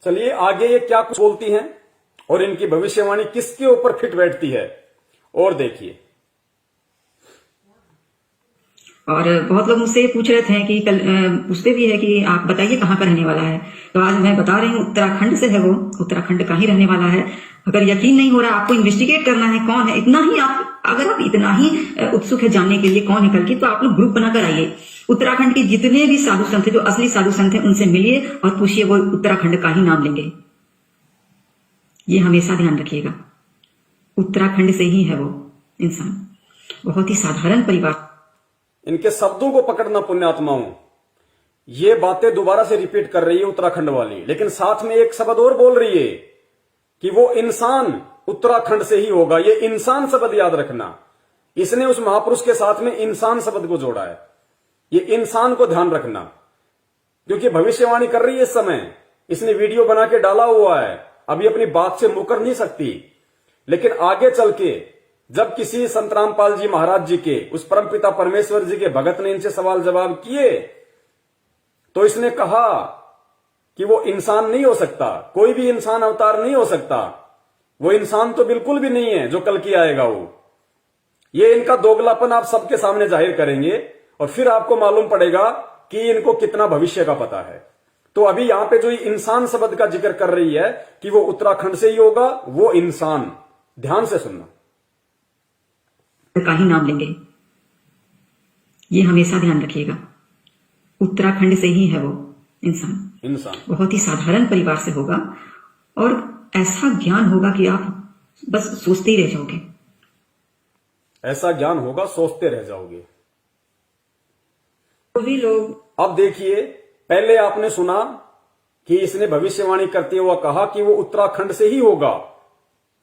चलिए आगे ये क्या कुछ बोलती हैं और इनकी भविष्यवाणी किसके ऊपर फिट बैठती है और देखिए। और बहुत लोग मुझसे ये पूछ रहे थे कि कल पूछते भी है कि आप बताइए कहाँ का रहने वाला है। तो आज मैं बता रही हूँ उत्तराखंड से है वो, उत्तराखंड का ही रहने वाला है। अगर यकीन नहीं हो रहा, आपको इन्वेस्टिगेट करना है कौन है, इतना ही आप, अगर आप इतना ही उत्सुक है जानने के लिए कौन है कल्कि, तो आप लोग ग्रुप बनाकर आइए। उत्तराखंड के जितने भी साधु संत है, जो असली साधु संत है, उनसे मिलिए और पूछिए, वो उत्तराखंड का ही नाम लेंगे। ये हमेशा ध्यान रखिएगा, उत्तराखंड से ही है वो इंसान, बहुत ही साधारण परिवार। इनके शब्दों को पकड़ना पुण्यात्माओं, ये बातें दोबारा से रिपीट कर रही है उत्तराखंड वाली, लेकिन साथ में एक शब्द और बोल रही है कि वो इंसान उत्तराखंड से ही होगा। ये इंसान शब्द याद रखना, इसने उस महापुरुष के साथ में इंसान शब्द को जोड़ा है। ये इंसान को ध्यान रखना, क्योंकि भविष्यवाणी कर रही है इस समय, इसने वीडियो बना के डाला हुआ है, अभी अपनी बात से मुकर नहीं सकती। लेकिन आगे चल के जब किसी संत रामपाल जी महाराज जी के, उस परमपिता परमेश्वर जी के भगत ने इनसे सवाल जवाब किए, तो इसने कहा कि वो इंसान नहीं हो सकता, कोई भी इंसान अवतार नहीं हो सकता, वो इंसान तो बिल्कुल भी नहीं है जो कल की आएगा वो। ये इनका दोगलापन आप सबके सामने जाहिर करेंगे और फिर आपको मालूम पड़ेगा कि इनको कितना भविष्य का पता है। तो अभी यहां पे जो इंसान शब्द का जिक्र कर रही है कि वो उत्तराखंड से ही होगा, वो इंसान, ध्यान से सुनना, का ही नाम लेंगे। ये हमेशा ध्यान रखिएगा, उत्तराखंड से ही है वो इंसान, बहुत ही साधारण परिवार से होगा और ऐसा ज्ञान होगा कि आप बस सोचते ही रह जाओगे। ऐसा ज्ञान होगा, सोचते रह जाओगे। तो भी लोग, अब देखिए, पहले आपने सुना कि इसने भविष्यवाणी करते हुए कहा कि वो उत्तराखंड से ही होगा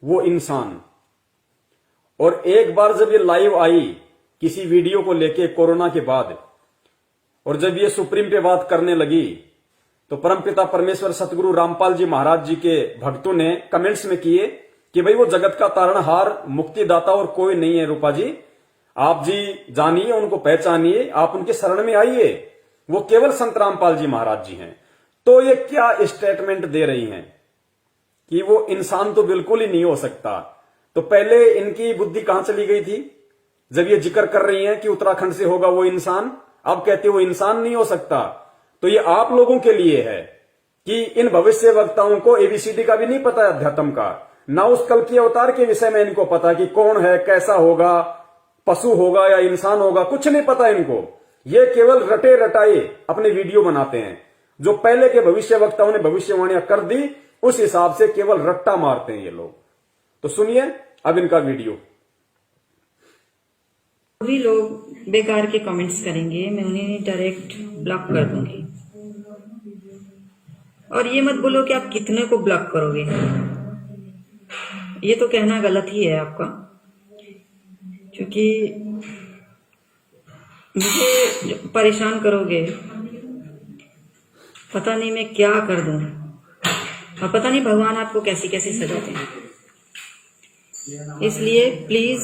वो इंसान। और एक बार जब ये लाइव आई किसी वीडियो को लेके कोरोना के बाद, और जब ये सुप्रीम पे बात करने लगी, तो परमपिता परमेश्वर सतगुरु रामपाल जी महाराज जी के भक्तों ने कमेंट्स में किए कि भाई वो जगत का तारणहार, मुक्तिदाता और कोई नहीं है रूपा जी, आप जी जानिए, उनको पहचानिए, आप उनके शरण में आइए, वो केवल संत रामपाल जी महाराज जी हैं। तो ये क्या स्टेटमेंट दे रही हैं कि वो इंसान तो बिल्कुल ही नहीं हो सकता। तो पहले इनकी बुद्धि कहां चली गई थी जब ये जिक्र कर रही हैं कि उत्तराखंड से होगा वो इंसान, अब कहते वो इंसान नहीं हो सकता। तो ये आप लोगों के लिए है कि इन भविष्य वक्ताओं को एबीसीडी का भी नहीं पता है, अध्यात्म का, ना उस कल की अवतार के विषय में इनको पता कि कौन है, कैसा होगा, पशु होगा या इंसान होगा, कुछ नहीं पता इनको। ये केवल रटे रटाए अपने वीडियो बनाते हैं, जो पहले के भविष्य वक्ताओं ने भविष्यवाणियां कर दी उस हिसाब से केवल रट्टा मारते हैं ये लोग। तो सुनिए अब इनका वीडियो। भी लोग बेकार के कमेंट्स करेंगे, मैं उन्हें डायरेक्ट ब्लॉक कर दूंगी। और ये मत बोलो कि आप कितने को ब्लॉक करोगे, ये तो कहना गलत ही है आपका, क्योंकि मुझे परेशान करोगे, पता नहीं मैं क्या कर दूं, और पता नहीं भगवान आपको कैसी कैसी सजा दें। इसलिए प्लीज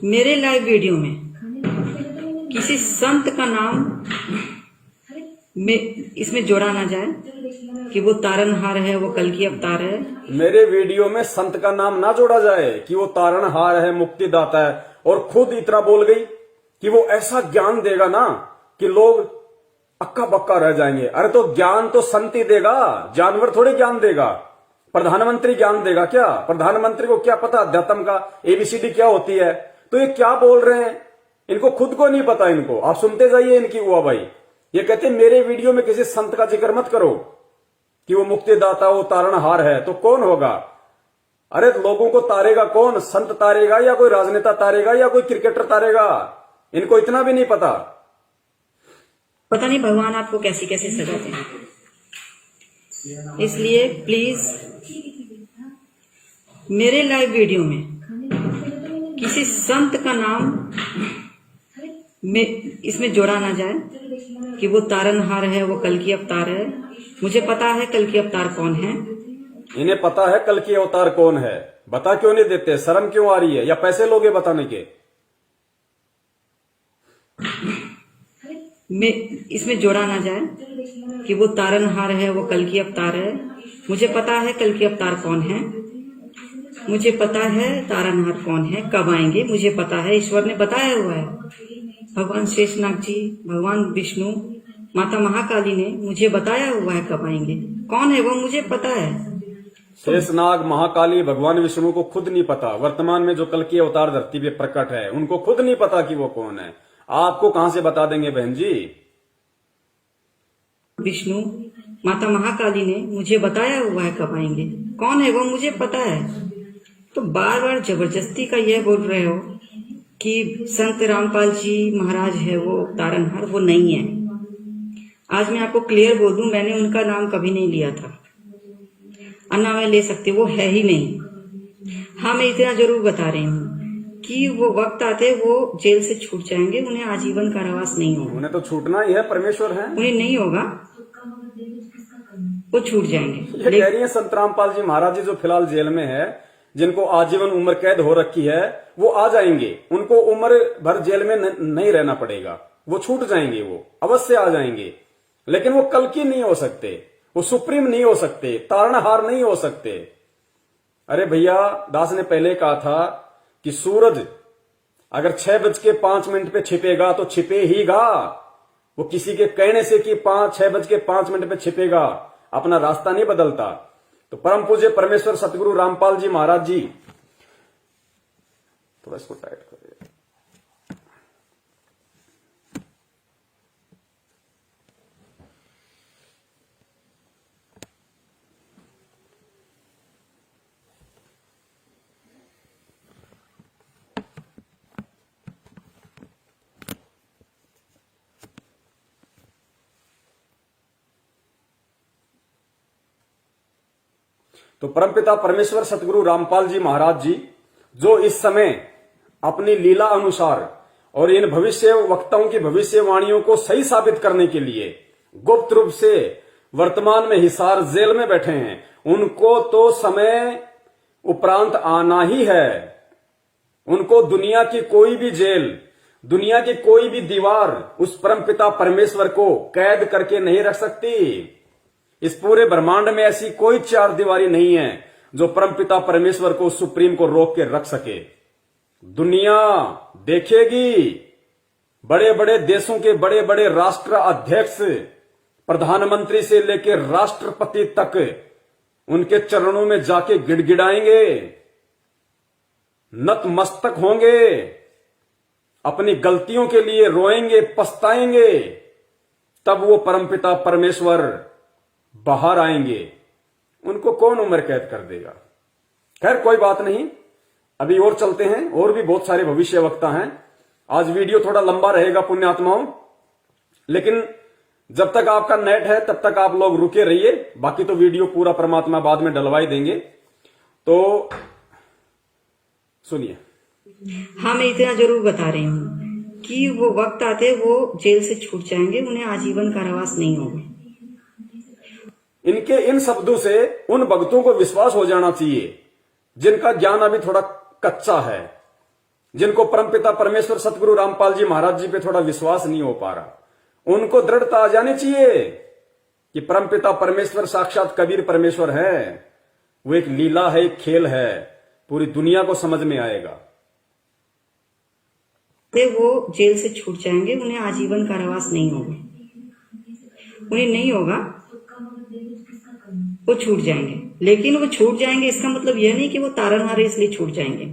मेरे लाइव वीडियो में किसी संत का नाम में इसमें जोड़ा ना जाए कि वो तारणहार है, वो कल की अवतार है। मेरे वीडियो में संत का नाम ना जोड़ा जाए कि वो तारणहार है, मुक्तिदाता है, और खुद इतना बोल गई कि वो ऐसा ज्ञान देगा ना कि लोग अक्का बक्का रह जाएंगे। अरे तो ज्ञान तो संत ही देगा, जानवर थोड़े ज्ञान देगा, प्रधानमंत्री ज्ञान देगा क्या? प्रधानमंत्री को क्या पता अध्यात्म का एबीसीडी क्या होती है? तो ये क्या बोल रहे हैं, इनको खुद को नहीं पता। इनको आप सुनते जाइए इनकी हुआ भाई। ये कहते मेरे वीडियो में किसी संत का जिक्र मत करो कि वो मुक्तिदाता, वो तारणहार है। तो कौन होगा? अरे लोगों को तारेगा कौन? संत तारेगा या कोई राजनेता तारेगा या कोई क्रिकेटर तारेगा? इनको इतना भी नहीं पता। पता नहीं भगवान आपको कैसी कैसी सजा दें। इसलिए प्लीज मेरे लाइव वीडियो में किसी संत का नाम में इसमें जोड़ा ना जाए कि वो तारणहार है, वो कल की अवतार है। मुझे पता है कल की अवतार कौन है, इन्हें पता है कल की अवतार कौन है। बता क्यों नहीं देते? शर्म क्यों आ रही है, या पैसे लोगे बताने के? में इसमें जोड़ा ना जाए कि वो तारनहार है, वो कल की अवतार है। मुझे पता है कल की अवतार कौन है, मुझे पता है तारनहार कौन है, कब आएंगे मुझे पता है, ईश्वर ने बताया हुआ है। भगवान शेषनाग जी, भगवान विष्णु, माता महाकाली ने मुझे बताया हुआ है कब आएंगे, कौन है वो मुझे पता है। शेषनाग, महाकाली, भगवान विष्णु को खुद नहीं पता। वर्तमान में जो कल की अवतार धरती पे प्रकट है उनको खुद नहीं पता कि वो कौन है। आपको कहां से बता देंगे बहन जी? विष्णु, माता महाकाली ने मुझे बताया हुआ है कब आएंगे, कौन है वो मुझे पता है। तो बार बार जबरदस्ती का यह बोल रहे हो कि संत रामपाल जी महाराज है वो तारनहार, वो नहीं है। आज मैं आपको क्लियर बोल दूं, मैंने उनका नाम कभी नहीं लिया था और ना मैं ले सकती, वो है ही नहीं। हाँ, मैं इतना जरूर बता रही हूँ कि वो वक्त आते वो जेल से छूट जाएंगे, उन्हें आजीवन कारावास नहीं होगा। उन्हें तो छूटना ही है, परमेश्वर है। उन्हें नहीं होगा, वो छूट जाएंगे। ये कह रही है संत रामपाल जी महाराज जी जो फिलहाल जेल में है, जिनको आजीवन उम्र कैद हो रखी है, वो आ जाएंगे। उनको उम्र भर जेल में नहीं रहना पड़ेगा, वो छूट जाएंगे, वो अवश्य आ जाएंगे। लेकिन वो कल की नहीं हो सकते, वो सुप्रीम नहीं हो सकते, तारणहार नहीं हो सकते। अरे भैया, दास ने पहले कहा था कि सूरज अगर 6:05 पे छिपेगा तो छिपे ही गा। वो किसी के कहने से कि 6:05 पे छिपेगा, अपना रास्ता नहीं बदलता। तो परम पूज्य परमेश्वर सतगुरु रामपाल जी महाराज जी, थोड़ा इसको टाइट करिए। तो परमपिता परमेश्वर सतगुरु रामपाल जी महाराज जी, जो इस समय अपनी लीला अनुसार और इन भविष्य वक्ताओं की भविष्यवाणियों को सही साबित करने के लिए गुप्त रूप से वर्तमान में हिसार जेल में बैठे हैं, उनको तो समय उपरांत आना ही है। उनको दुनिया की कोई भी जेल, दुनिया की कोई भी दीवार उस परमपिता परमेश्वर को कैद करके नहीं रख सकती। इस पूरे ब्रह्मांड में ऐसी कोई चार दीवारी नहीं है जो परमपिता परमेश्वर को, सुप्रीम को रोक के रख सके। दुनिया देखेगी, बड़े बड़े देशों के बड़े बड़े राष्ट्र अध्यक्ष, प्रधानमंत्री से लेकर राष्ट्रपति तक उनके चरणों में जाके गिड़गिड़ाएंगे, नतमस्तक होंगे, अपनी गलतियों के लिए रोएंगे, पछताएंगे। तब वो परमपिता परमेश्वर बाहर आएंगे। उनको कौन उम्र कैद कर देगा? खैर, कोई बात नहीं, अभी और चलते हैं, और भी बहुत सारे भविष्य वक्ता हैं। आज वीडियो थोड़ा लंबा रहेगा पुण्यात्माओं, लेकिन जब तक आपका नेट है तब तक आप लोग रुके रहिए, बाकी तो वीडियो पूरा परमात्मा बाद में डलवाई देंगे। तो सुनिए। हाँ, मैं इतना जरूर बता रही हूँ कि वो वक्त आते वो जेल से छूट जाएंगे, उन्हें आजीवन कारावास नहीं होगा। इनके इन शब्दों से उन भक्तों को विश्वास हो जाना चाहिए जिनका ज्ञान अभी थोड़ा कच्चा है, जिनको परमपिता परमेश्वर सतगुरु रामपाल जी महाराज जी पे थोड़ा विश्वास नहीं हो पा रहा। उनको दृढ़ता आ जानी चाहिए कि परमपिता परमेश्वर साक्षात कबीर परमेश्वर है। वो एक लीला है, एक खेल है, पूरी दुनिया को समझ में आएगा। वो जेल से छूट जाएंगे, उन्हें आजीवन कारावास नहीं होगा। उन्हें नहीं होगा, वो छूट जाएंगे। लेकिन वो छूट जाएंगे इसका मतलब यह नहीं कि वो तारनहार है इसलिए छूट जाएंगे।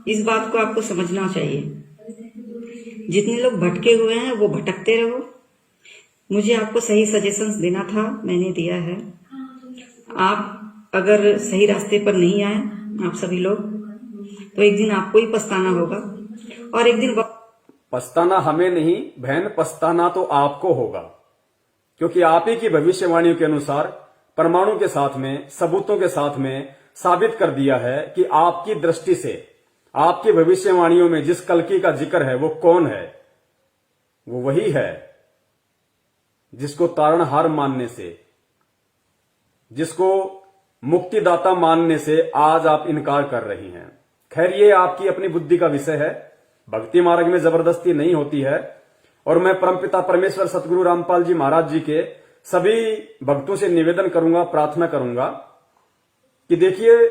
इस बात को आपको समझना चाहिए। जितने लोग भटके हुए हैं वो भटकते रहो। मुझे आपको सही सजेशंस देना था, मैंने दिया है। आप अगर सही रास्ते पर नहीं आए, आप सभी लोग, तो एक दिन आपको ही पछताना होगा। और एक दिन पछताना हमें नहीं बहन, पछताना तो आपको होगा, क्योंकि आप ही की भविष्यवाणियों के अनुसार परमाणु के साथ में, सबूतों के साथ में साबित कर दिया है कि आपकी दृष्टि से, आपकी भविष्यवाणियों में जिस कल्कि का जिक्र है वो कौन है? वो वही है जिसको तारणहार मानने से, जिसको मुक्तिदाता मानने से आज आप इनकार कर रही हैं। खैर, ये आपकी अपनी बुद्धि का विषय है, भक्ति मार्ग में जबरदस्ती नहीं होती है। और मैं परमपिता परमेश्वर सतगुरु रामपाल जी महाराज जी के सभी भक्तों से निवेदन करूंगा, प्रार्थना करूंगा कि देखिए,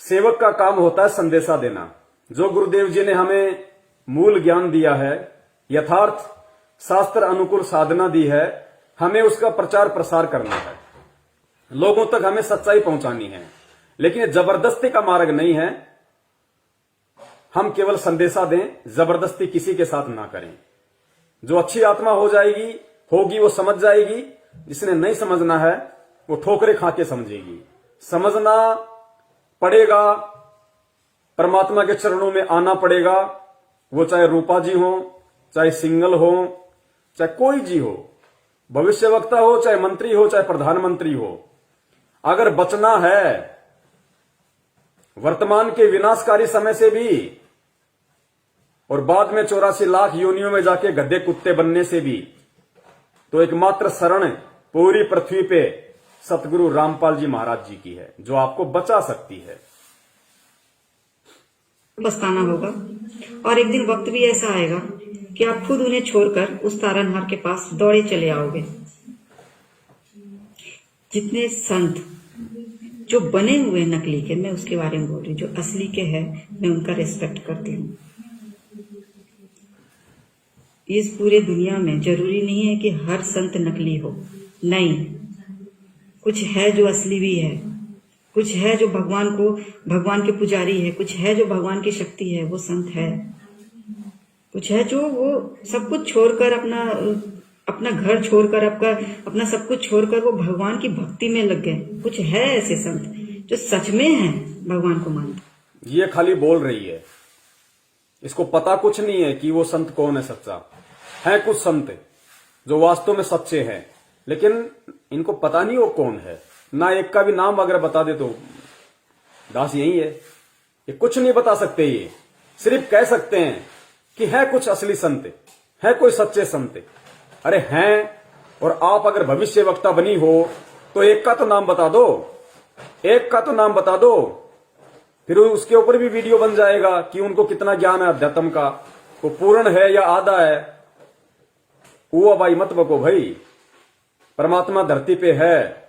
सेवक का काम होता है संदेशा देना। जो गुरुदेव जी ने हमें मूल ज्ञान दिया है, यथार्थ शास्त्र अनुकूल साधना दी है, हमें उसका प्रचार प्रसार करना है, लोगों तक हमें सच्चाई पहुंचानी है। लेकिन ये जबरदस्ती का मार्ग नहीं है। हम केवल संदेशा दें, जबरदस्ती किसी के साथ ना करें। जो अच्छी आत्मा हो जाएगी, होगी, वो समझ जाएगी। जिसने नहीं समझना है वो ठोकरे खा के समझेगी। समझना पड़ेगा, परमात्मा के चरणों में आना पड़ेगा। वो चाहे रूपा जी हो, चाहे सिंगल हो, चाहे कोई जी हो, भविष्यवक्ता हो, चाहे मंत्री हो, चाहे प्रधानमंत्री हो। अगर बचना है वर्तमान के विनाशकारी समय से भी और बाद में 84 लाख योनियों में जाके गधे कुत्ते बनने से भी, तो एकमात्र शरण पूरी पृथ्वी पे सतगुरु रामपाल जी महाराज जी की है, जो आपको बचा सकती है। पछताना होगा और एक दिन वक्त भी ऐसा आएगा कि आप खुद उन्हें छोड़कर उस तारनहार के पास दौड़े चले आओगे। जितने संत जो बने हुए नकली के, मैं उसके बारे में बोल रही हूँ, जो असली के हैं, मैं उनका रिस्पेक्ट करती हूँ। इस पूरे दुनिया में जरूरी नहीं है कि हर संत नकली हो, नहीं, कुछ है जो असली भी है, कुछ है जो भगवान के पुजारी है, कुछ है जो भगवान की शक्ति है, वो संत है। कुछ है जो वो सब कुछ छोड़कर अपना घर छोड़कर अपना सब कुछ छोड़कर वो भगवान की भक्ति में लग गए। कुछ है ऐसे संत जो सच में है भगवान को मानते। ये खाली बोल रही है, इसको पता कुछ नहीं है कि वो संत कौन है सच्चा। है कुछ संत जो वास्तव में सच्चे हैं, लेकिन इनको पता नहीं वो कौन है। ना एक का भी नाम अगर बता दे तो दास यही है। ये कुछ नहीं बता सकते, ये सिर्फ कह सकते हैं कि है कुछ असली संत, है कोई सच्चे संत। अरे हैं, और आप अगर भविष्य वक्ता बनी हो तो एक का तो नाम बता दो, एक का तो नाम बता दो। फिर उसके ऊपर भी वीडियो बन जाएगा कि उनको कितना ज्ञान है अध्यात्म का, वो पूर्ण है या आधा है। वो भाई मत बको भाई, परमात्मा धरती पे है।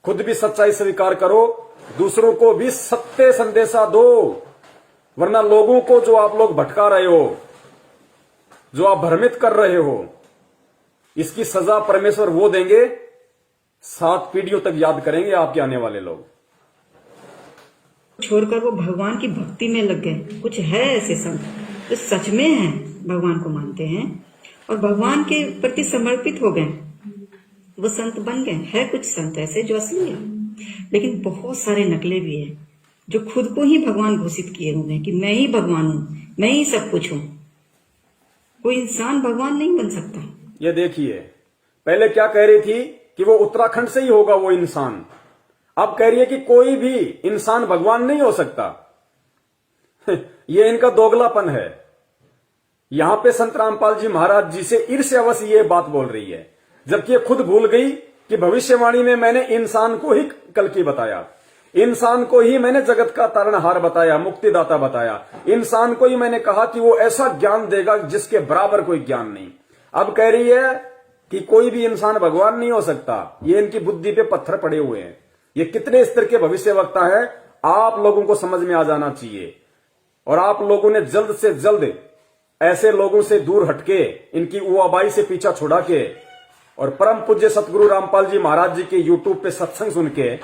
खुद भी सच्चाई स्वीकार करो, दूसरों को भी सत्य संदेशा दो। वरना लोगों को जो आप लोग भटका रहे हो, जो आप भ्रमित कर रहे हो, इसकी सजा परमेश्वर वो देंगे, 7 पीढ़ियों तक याद करेंगे आपके आने वाले लोग। छोड़कर वो भगवान की भक्ति में लग गए। कुछ है ऐसे संत जो सच में है, भगवान को मानते हैं और भगवान के प्रति समर्पित हो गए, वो संत बन गए। है कुछ संत ऐसे जो असली है, लेकिन बहुत सारे नकले भी हैं जो खुद को ही भगवान घोषित किए हुए हैं कि मैं ही भगवान हूं, मैं ही सब कुछ हूं। कोई इंसान भगवान नहीं बन सकता। ये देखिए, पहले क्या कह रही थी कि वो उत्तराखंड से ही होगा वो इंसान, अब कह रही है कि कोई भी इंसान भगवान नहीं हो सकता। ये इनका दोगलापन है। यहां पे संत रामपाल जी महाराज जी से ईर्ष्यावश ये बात बोल रही है, जबकि ये खुद भूल गई कि भविष्यवाणी में मैंने इंसान को ही कल की बताया, इंसान को ही मैंने जगत का तारणहार बताया, मुक्तिदाता बताया। इंसान को ही मैंने कहा कि वो ऐसा ज्ञान देगा जिसके बराबर कोई ज्ञान नहीं। अब कह रही है कि कोई भी इंसान भगवान नहीं हो सकता। ये इनकी बुद्धि पे पत्थर पड़े हुए हैं। ये कितने स्तर के भविष्यवक्ता है, आप लोगों को समझ में आ जाना चाहिए। और आप लोगों ने जल्द से जल्द ऐसे लोगों से दूर हटके, इनकी उआबाई से पीछा छुड़ा के और परम पूज्य सतगुरु रामपाल जी महाराज जी के यूट्यूब पे सत्संग सुन के,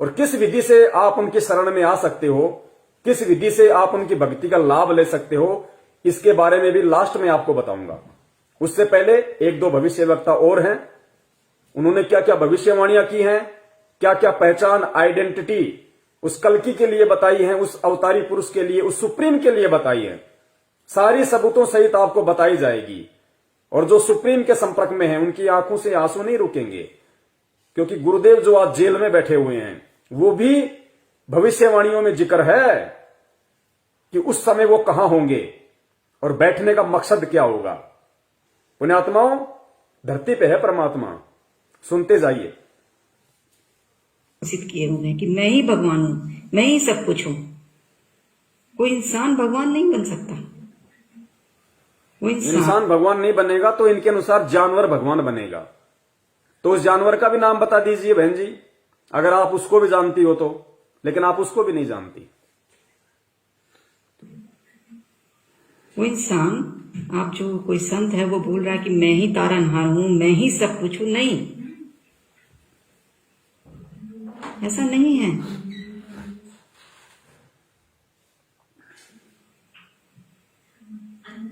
और किस विधि से आप उनकी शरण में आ सकते हो, किस विधि से आप उनकी भक्ति का लाभ ले सकते हो, इसके बारे में भी लास्ट में आपको बताऊंगा। उससे पहले 1-2 भविष्यवक्ता और हैं, उन्होंने क्या क्या भविष्यवाणियां की हैं, क्या क्या पहचान, आइडेंटिटी उस कल्कि के लिए बताई है, उस अवतारी पुरुष के लिए, उस सुप्रीम के लिए बताई है। सारी सबूतों सहित आपको बताई जाएगी। और जो सुप्रीम के संपर्क में है, उनकी आंखों से आंसू नहीं रुकेंगे, क्योंकि गुरुदेव जो आज जेल में बैठे हुए हैं, वो भी भविष्यवाणियों में जिक्र है कि उस समय वो कहां होंगे और बैठने का मकसद क्या होगा। पुण्यात्माओं, धरती पे है परमात्मा, सुनते जाइए। घोषित किए हुए हैं कि मैं ही भगवान हूं, मैं ही सब कुछ हूं। कोई इंसान भगवान नहीं बन सकता। वो इंसान भगवान नहीं बनेगा तो इनके अनुसार जानवर भगवान बनेगा। तो उस जानवर का भी नाम बता दीजिए बहन जी, अगर आप उसको भी जानती हो तो। लेकिन आप उसको भी नहीं जानती। वो इंसान, आप जो कोई संत है वो बोल रहा है कि मैं ही तारनहार हूं, मैं ही सब कुछ हूं, नहीं, ऐसा नहीं है।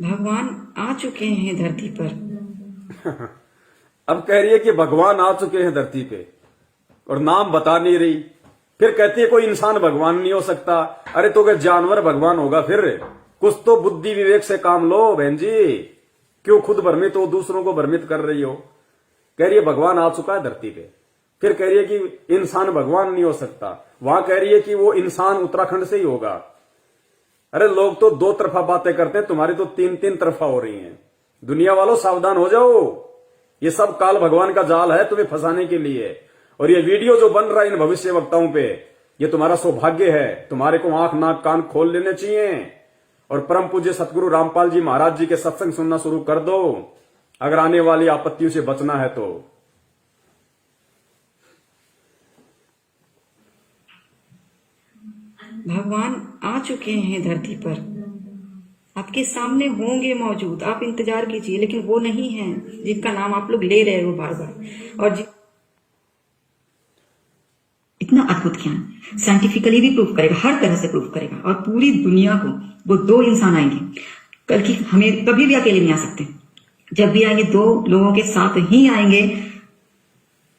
भगवान आ चुके हैं धरती पर। अब कह रही है कि भगवान आ चुके हैं धरती पे और नाम बता नहीं रही। फिर कहती है कोई इंसान भगवान नहीं हो सकता। अरे तो अगर जानवर भगवान होगा फिर कुछ तो बुद्धि विवेक से काम लो बहन जी। क्यों खुद भ्रमित हो, दूसरों को भ्रमित कर रही हो। कह रही है भगवान आ चुका है धरती पे, फिर कह रही है कि इंसान भगवान नहीं हो सकता। वहां कह रही है कि वो इंसान उत्तराखंड से ही होगा। अरे लोग तो दो तरफा बातें करते हैं, तुम्हारी तो तीन तीन तरफा हो रही हैं। दुनिया वालों सावधान हो जाओ, ये सब काल भगवान का जाल है तुम्हें फंसाने के लिए। और ये वीडियो जो बन रहा है इन भविष्य वक्ताओं पे, ये तुम्हारा सौभाग्य है। तुम्हारे को आंख नाक कान खोल लेने चाहिए और परम पूज्य सतगुरु रामपाल जी महाराज जी के सत्संग सुनना शुरू कर दो, अगर आने वाली आपत्तियों से बचना है तो। भगवान आ चुके हैं धरती पर, आपके सामने होंगे मौजूद, आप इंतजार कीजिए। लेकिन वो नहीं है जिनका नाम आप लोग ले रहे हो बार बार। और इतना अद्भुत ज्ञान साइंटिफिकली भी प्रूफ करेगा, हर तरह से प्रूफ करेगा। और पूरी दुनिया को वो दो इंसान आएंगे कल की, हमें कभी भी अकेले नहीं आ सकते। जब भी आएंगे दो लोगों के साथ ही आएंगे।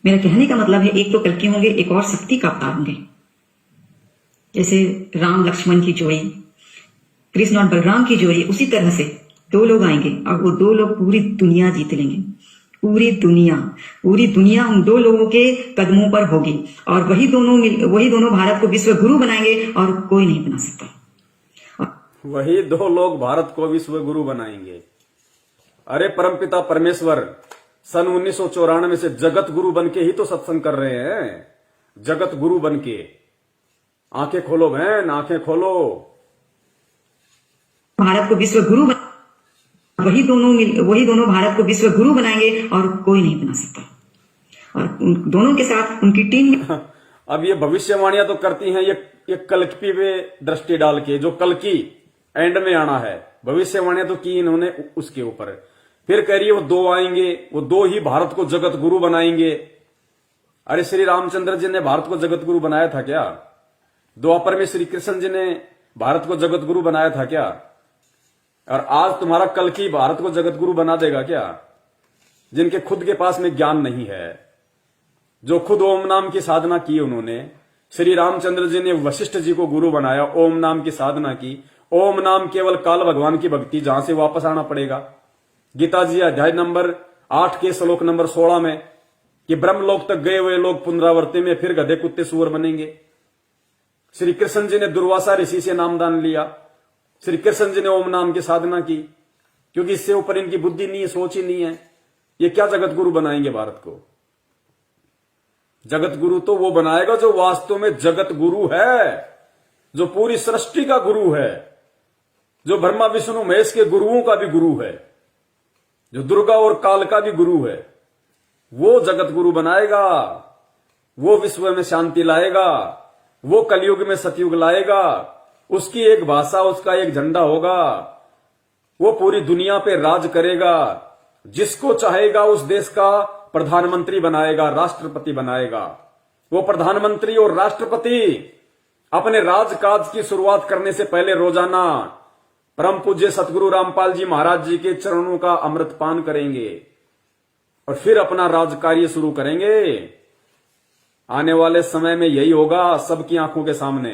मेरा कहने का मतलब है एक तो कल की होंगे, एक और शक्ति का अवतार होंगे। जैसे राम लक्ष्मण की जोड़ी, कृष्ण और बलराम की जोड़ी, उसी तरह से दो लोग आएंगे और वो दो लोग पूरी दुनिया जीत लेंगे। पूरी दुनिया उन दो लोगों के कदमों पर होगी और वही दोनों भारत को विश्व गुरु बनाएंगे और कोई नहीं बना सकता। वही दो लोग भारत को विश्व गुरु बनाएंगे। अरे परमपिता परमेश्वर सन 1994 से जगत गुरु बन के ही तो सत्संग कर रहे हैं। जगत गुरु बन के। आंखें खोलो बहन, आंखें खोलो। भारत को विश्व गुरु वही दोनों भारत को विश्व गुरु बनाएंगे और कोई नहीं बना सकता। और उन दोनों के साथ उनकी टीम। अब ये भविष्यवाणियां तो करती हैं ये कल्की पे दृष्टि डाल के, जो कल्की एंड में आना है। भविष्यवाणियां तो की इन्होंने उसके ऊपर। फिर कह रही है वो दो आएंगे, वो दो ही भारत को जगत गुरु बनाएंगे। अरे श्री रामचंद्र जी ने भारत को जगत गुरु बनाया था क्या? द्वापर में श्री कृष्ण जी ने भारत को जगत गुरु बनाया था क्या? और आज तुम्हारा कल्की भारत को जगत गुरु बना देगा क्या? जिनके खुद के पास में ज्ञान नहीं है, जो खुद ओम नाम की साधना की उन्होंने। श्री रामचंद्र जी ने वशिष्ठ जी को गुरु बनाया, ओम नाम की साधना की। ओम नाम केवल काल भगवान की भक्ति, जहां से वापस आना पड़ेगा। गीता जी अध्याय नंबर 8 के श्लोक नंबर 16 में कि ब्रह्मलोक तक गए हुए लोग पुनरावृत्ति में फिर गधे कुत्ते सुअर बनेंगे। श्री कृष्ण जी ने दुर्वासा ऋषि से नामदान लिया। श्री कृष्ण जी ने ओम नाम की साधना की, क्योंकि इससे ऊपर इनकी बुद्धि नहीं है, सोच ही नहीं है। ये क्या जगत गुरु बनाएंगे भारत को? जगत गुरु तो वो बनाएगा जो वास्तव में जगत गुरु है, जो पूरी सृष्टि का गुरु है, जो ब्रह्मा विष्णु महेश के गुरुओं का भी गुरु है, जो दुर्गा और काल का भी गुरु है। वो जगत गुरु बनाएगा, वो विश्व में शांति लाएगा, वो कलयुग में सतयुग लाएगा। उसकी एक भाषा, उसका एक झंडा होगा। वो पूरी दुनिया पे राज करेगा। जिसको चाहेगा उस देश का प्रधानमंत्री बनाएगा, राष्ट्रपति बनाएगा। वो प्रधानमंत्री और राष्ट्रपति अपने राजकाज की शुरुआत करने से पहले रोजाना परम पूज्य सतगुरु रामपाल जी महाराज जी के चरणों का अमृत पान करेंगे और फिर अपना राज कार्य शुरू करेंगे। आने वाले समय में यही होगा सबकी आंखों के सामने।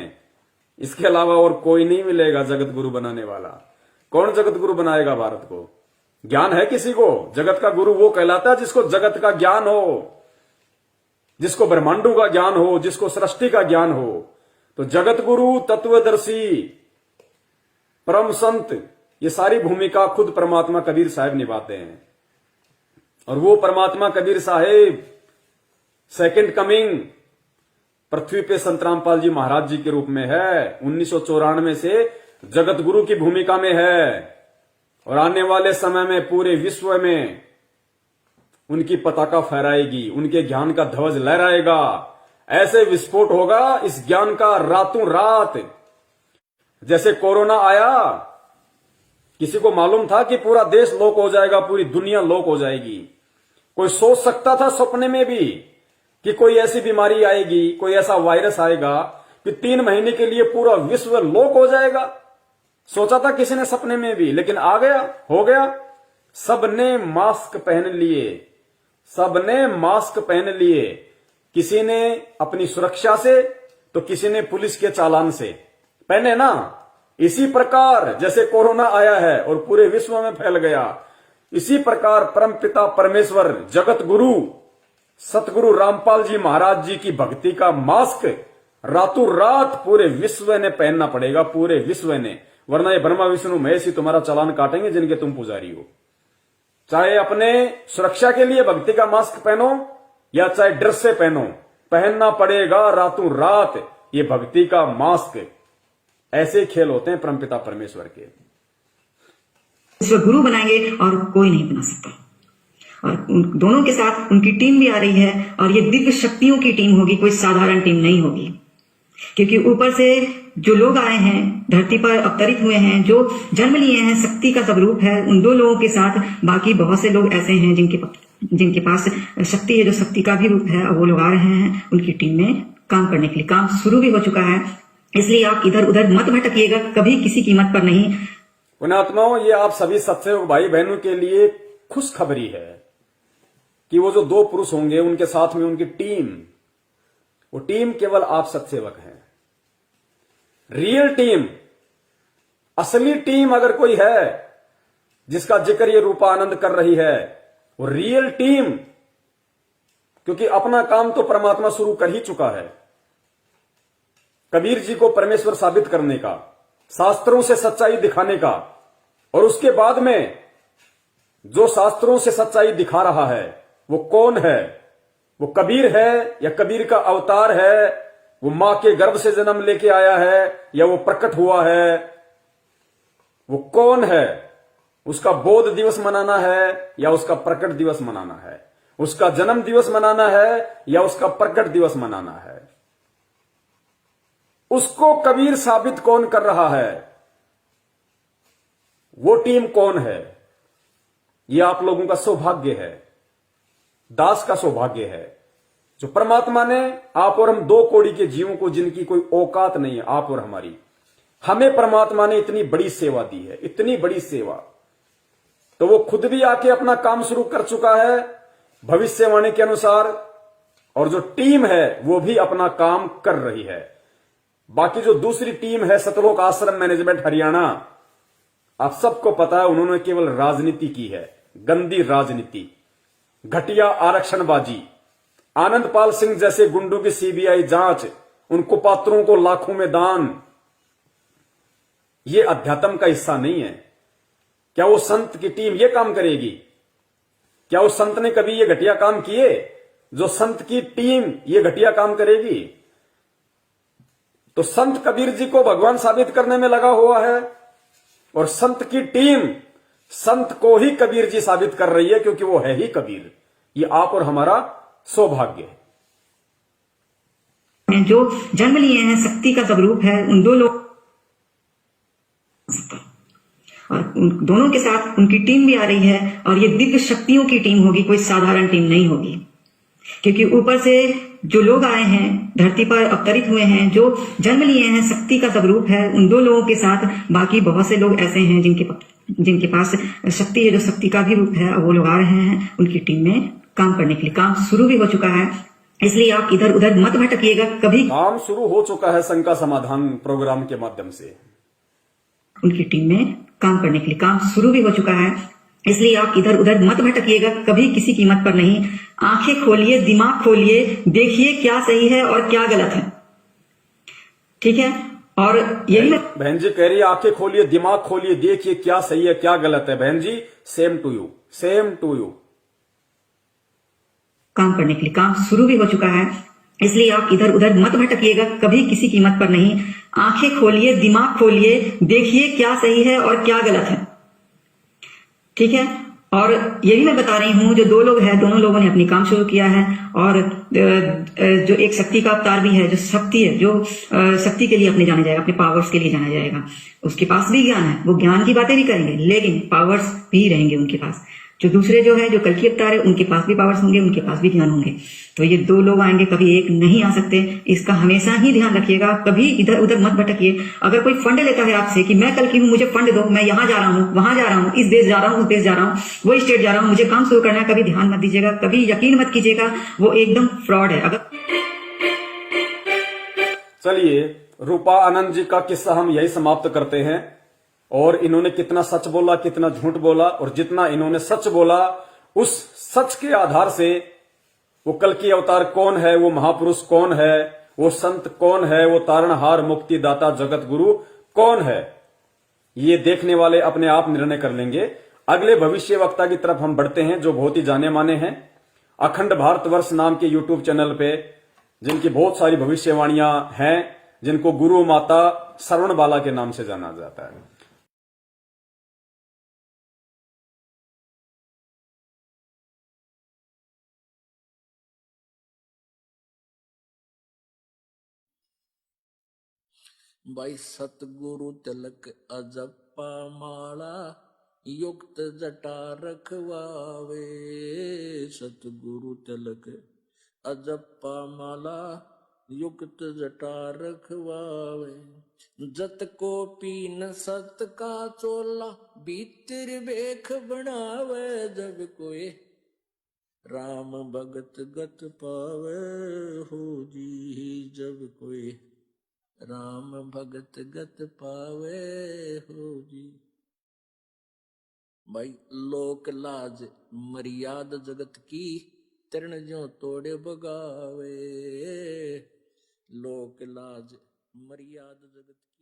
इसके अलावा और कोई नहीं मिलेगा जगत गुरु बनाने वाला। कौन जगत गुरु बनाएगा भारत को? ज्ञान है किसी को? जगत का गुरु वो कहलाता है जिसको जगत का ज्ञान हो, जिसको ब्रह्मांडों का ज्ञान हो, जिसको सृष्टि का ज्ञान हो। तो जगत गुरु, तत्वदर्शी, परम संत, ये सारी भूमिका खुद परमात्मा कबीर साहब निभाते हैं। और वो परमात्मा कबीर साहेब सेकंड कमिंग पृथ्वी पे संत रामपाल जी महाराज जी के रूप में है। 1994 से जगत गुरु की भूमिका में है और आने वाले समय में पूरे विश्व में उनकी पताका फहराएगी, उनके ज्ञान का ध्वज लहराएगा। ऐसे विस्फोट होगा इस ज्ञान का रातों रात। जैसे कोरोना आया, किसी को मालूम था कि पूरा देश लोक हो जाएगा, पूरी दुनिया लोक हो जाएगी? कोई सोच सकता था सपने में भी कि कोई ऐसी बीमारी आएगी, कोई ऐसा वायरस आएगा कि 3 महीने के लिए पूरा विश्व लोक हो जाएगा? सोचा था किसी ने सपने में भी? लेकिन आ गया, हो गया। सबने मास्क पहन लिए, सबने मास्क पहन लिए। किसी ने अपनी सुरक्षा से तो किसी ने पुलिस के चालान से पहने ना। इसी प्रकार जैसे कोरोना आया है और पूरे विश्व में फैल गया, इसी प्रकार परमपिता परमेश्वर जगत गुरु सतगुरु रामपाल जी महाराज जी की भक्ति का मास्क रातों रात पूरे विश्व ने पहनना पड़ेगा, पूरे विश्व ने। वरना ये ब्रह्मा विष्णु महेश ही तुम्हारा चालान काटेंगे जिनके तुम पुजारी हो। चाहे अपने सुरक्षा के लिए भक्ति का मास्क पहनो या चाहे डर से पहनो, पहनना पड़ेगा रातों रात ये भक्ति का मास्क। ऐसे खेल होते हैं परमपिता परमेश्वर के। विश्व गुरु बनाएंगे और कोई नहीं बना सकता। और उन दोनों के साथ उनकी टीम भी आ रही है और ये दिव्य शक्तियों की टीम होगी, कोई साधारण टीम नहीं होगी। क्योंकि ऊपर से जो लोग आए हैं, धरती पर अवतरित हुए हैं, जो जन्म लिए हैं, शक्ति का स्वरूप है, उन 2 लोगों के साथ बाकी बहुत से लोग ऐसे हैं जिनके पास शक्ति है, जो शक्ति का भी रूप है, और वो लोग आ रहे हैं उनकी टीम में काम करने के लिए। काम शुरू भी हो चुका है, इसलिए आप इधर उधर मत भटकिएगा, कभी किसी कीमत पर नहीं। पुण्यात्माओं, ये आप सभी सत्सेवक भाई बहनों के लिए खुशखबरी है कि वो जो 2 पुरुष होंगे उनके साथ में उनकी टीम, वो टीम केवल आप सत्सेवक हैं। रियल टीम, असली टीम अगर कोई है जिसका जिक्र ये रूपानंद कर रही है, वो रियल टीम, क्योंकि अपना काम तो परमात्मा शुरू कर ही चुका है। कबीर जी को परमेश्वर साबित करने का, शास्त्रों से सच्चाई दिखाने का, और उसके बाद में जो शास्त्रों से सच्चाई दिखा रहा है वो कौन है? वो कबीर है या कबीर का अवतार है? वो मां के गर्भ से जन्म लेके आया है या वो प्रकट हुआ है? वो कौन है? उसका बोध दिवस मनाना है या उसका प्रकट दिवस मनाना है? उसका जन्म दिवस मनाना है या उसका प्रकट दिवस मनाना है? उसको कबीर साबित कौन कर रहा है? वो टीम कौन है? ये आप लोगों का सौभाग्य है, दास का सौभाग्य है, जो परमात्मा ने आप और हम 2 कौड़ी के जीवों को, जिनकी कोई औकात नहीं है, आप और हमारी, हमें परमात्मा ने इतनी बड़ी सेवा दी है, इतनी बड़ी सेवा। तो वो खुद भी आके अपना काम शुरू कर चुका है भविष्यवाणी के अनुसार, और जो टीम है वो भी अपना काम कर रही है। बाकी जो दूसरी टीम है सतलोक आश्रम मैनेजमेंट हरियाणा, आप सबको पता है उन्होंने केवल राजनीति की है, गंदी राजनीति, घटिया आरक्षणबाजी, आनंदपाल सिंह जैसे गुंडों की सीबीआई जांच, उन कुपात्रों को लाखों में दान। ये अध्यात्म का हिस्सा नहीं है। क्या वो संत की टीम ये काम करेगी? क्या उस संत ने कभी ये घटिया काम किए? जो संत की टीम ये घटिया काम करेगी? तो संत कबीर जी को भगवान साबित करने में लगा हुआ है, और संत की टीम संत को ही कबीर जी साबित कर रही है, क्योंकि वो है ही कबीर। ये आप और हमारा सौभाग्य है। जो जन्म लिए हैं, शक्ति का स्वरूप है, उन 2 लोग और उन दोनों के साथ उनकी टीम भी आ रही है और ये दिव्य शक्तियों की टीम होगी, कोई साधारण टीम नहीं होगी। क्योंकि ऊपर से जो लोग आए हैं, धरती पर अवतरित हुए हैं, जो जन्म लिए हैं, शक्ति का स्वरूप है, उन 2 लोगों के साथ बाकी बहुत से लोग ऐसे हैं जिनके पास शक्ति है, जो शक्ति का भी रूप है, और वो लोग आ रहे हैं उनकी टीम में काम करने के लिए। काम शुरू भी हो चुका है, इसलिए आप इधर उधर मत भटकिएगा, कभी। काम शुरू हो चुका है शंका समाधान प्रोग्राम के माध्यम से उनकी टीम में काम करने के लिए। काम शुरू भी हो चुका है, इसलिए आप इधर उधर मत भटकिएगा, कभी किसी कीमत पर नहीं। आंखें खोलिए, दिमाग खोलिए, देखिए क्या सही है और क्या गलत है, ठीक है? और यही बहन जी कह रही है, आंखें खोलिए, दिमाग खोलिए, देखिए क्या सही है क्या गलत है। बहन जी same to you, same to you. काम करने के लिए। काम शुरू भी हो चुका है, इसलिए आप इधर उधर मत भटकिएगा, कभी किसी कीमत पर नहीं। आंखें खोलिए, दिमाग खोलिए, देखिए क्या सही है और क्या गलत है, ठीक है। और ये भी मैं बता रही हूँ, जो दो लोग हैं, दोनों लोगों ने अपनी काम शुरू किया है, और जो एक शक्ति का अवतार भी है, जो शक्ति है, जो शक्ति के लिए अपने जाने जाएगा, अपने पावर्स के लिए जाना जाएगा, उसके पास भी ज्ञान है, वो ज्ञान की बातें भी करेंगे, लेकिन पावर्स भी रहेंगे उनके पास। जो दूसरे जो है, जो कल की अवतार है, उनके पास भी पावर्स होंगे, उनके पास भी ज्ञान होंगे। तो ये दो लोग आएंगे, कभी एक नहीं आ सकते, इसका हमेशा ही ध्यान रखिएगा। कभी इधर उधर मत भटकिए। अगर कोई फंड लेता है आपसे कि मैं कल की हूँ, मुझे फंड दो, मैं यहाँ जा रहा हूँ, वहां जा रहा हूँ, इस देश जा रहा हूँ, उस देश जा रहा हूँ, वो स्टेट जा रहा हूँ, मुझे काम शुरू करना है, कभी ध्यान मत दीजिएगा, कभी यकीन मत कीजिएगा, वो एकदम फ्रॉड है। अगर चलिए, रूपा आनंद जी का किस्सा हम यही समाप्त करते हैं। और इन्होंने कितना सच बोला, कितना झूठ बोला, और जितना इन्होंने सच बोला, उस सच के आधार से वो कल की अवतार कौन है, वो महापुरुष कौन है, वो संत कौन है, वो तारणहार मुक्तिदाता जगत गुरु कौन है, ये देखने वाले अपने आप निर्णय कर लेंगे। अगले भविष्य वक्ता की तरफ हम बढ़ते हैं, जो बहुत ही जाने माने हैं, अखंड भारतवर्ष नाम के यूट्यूब चैनल पे, जिनकी बहुत सारी भविष्यवाणियां हैं, जिनको गुरु माता श्रवण बाला के नाम से जाना जाता है। भाई सतगुरु तिलक अजप्पा माला युक्त जटा रखवावे। सतगुरु तिलक अजप्पा माला युक्त जटा रखवावे। जत को पीन सत का चोला भीतर बेख बनावे। जब कोई राम भगत गत पावे हो जी। जब कोई राम भगत गत पावे हो जी। भाई लोक लाज मर्याद जगत की तरण जो तोड़े बगावे। लोक लाज मर्याद जगत की।